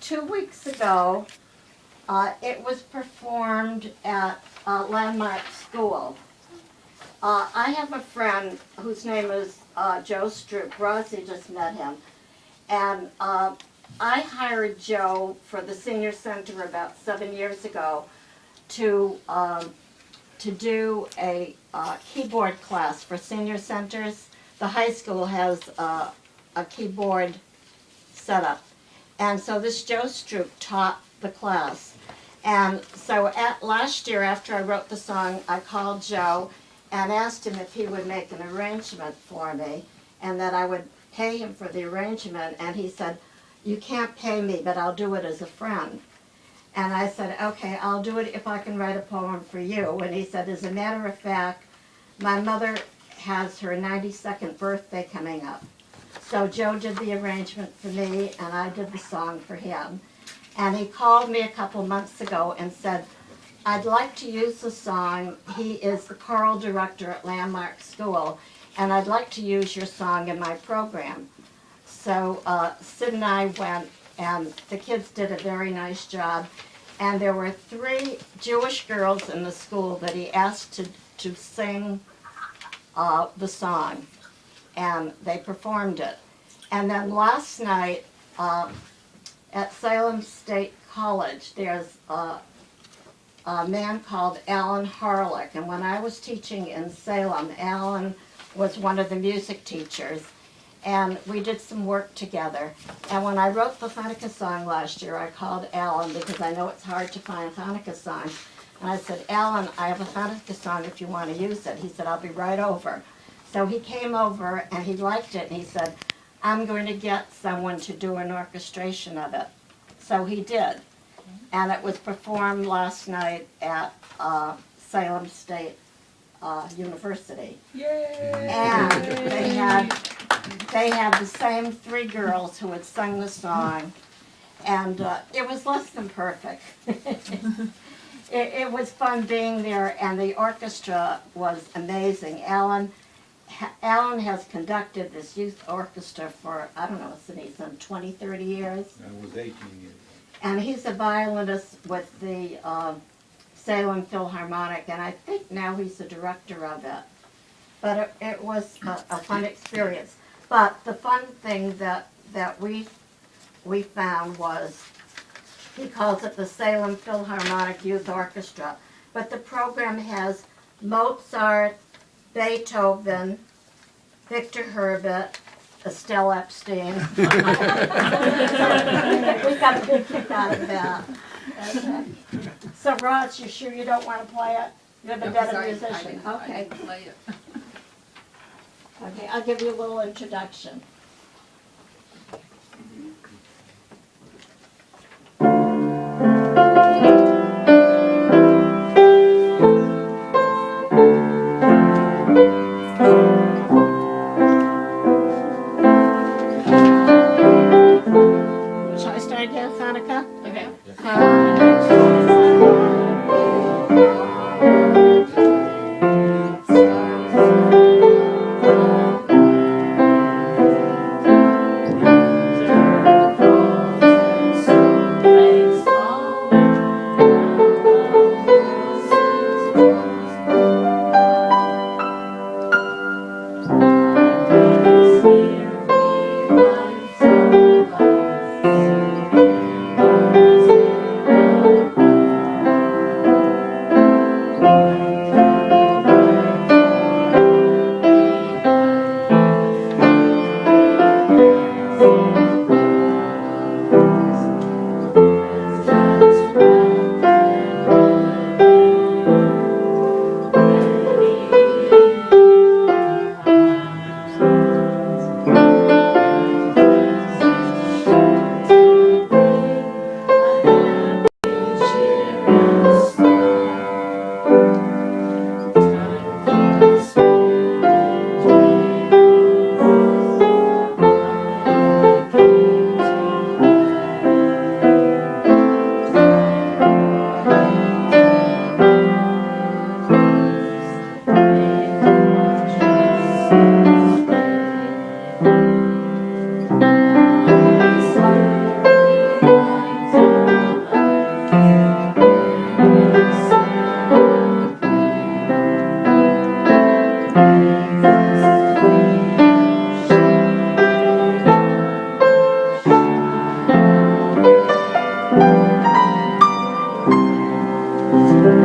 2 weeks ago, it was performed at Landmark School. I have a friend whose name is Joe Stroop. Rosie just met him. And I hired Joe for the senior center about 7 years ago to do a keyboard class for senior centers. The high school has a keyboard setup. And so this Joe Stroop taught the class. And so last year, after I wrote the song, I called Joe and asked him if he would make an arrangement for me and that I would pay him for the arrangement. And he said, "You can't pay me, but I'll do it as a friend." And I said, "Okay, I'll do it if I can write a poem for you." And he said, "As a matter of fact, my mother has her 92nd birthday coming up." So Joe did the arrangement for me, and I did the song for him. And he called me a couple months ago and said, "I'd like to use the song." He is the choral director at Landmark School, and I'd like to use your song in my program. So Sid and I went, and the kids did a very nice job. And there were 3 Jewish girls in the school that he asked to sing the song, and they performed it. And then last night at Salem State College, there's a man called Alan Harlick, and when I was teaching in Salem, Alan was one of the music teachers, and we did some work together. And when I wrote the Hanukkah song last year, I called Alan because I know it's hard to find Hanukkah songs. And I said, "Alan, I have a Hanukkah song if you want to use it." He said, "I'll be right over." So he came over and he liked it, and he said, "I'm going to get someone to do an orchestration of it." So he did. And it was performed last night at Salem State University. Yay! And they had the same 3 girls who had sung the song, and it was less than perfect. It was fun being there, and the orchestra was amazing. Alan has conducted this youth orchestra for, I don't know, since 20, 30 years. It was 18 years. And he's a violinist with the Salem Philharmonic, and I think now he's the director of it. But it was a fun experience. But the fun thing that we found was, he calls it the Salem Philharmonic Youth Orchestra, but the program has Mozart, Beethoven, Victor Herbert, Estelle Epstein. We got a big kick out of that. Okay. So Ross, you sure you don't want to play it? You're the better musician. Okay. I didn't play it. Okay, I'll give you a little introduction. Shall I start again, Hanukkah? Okay. Thank you.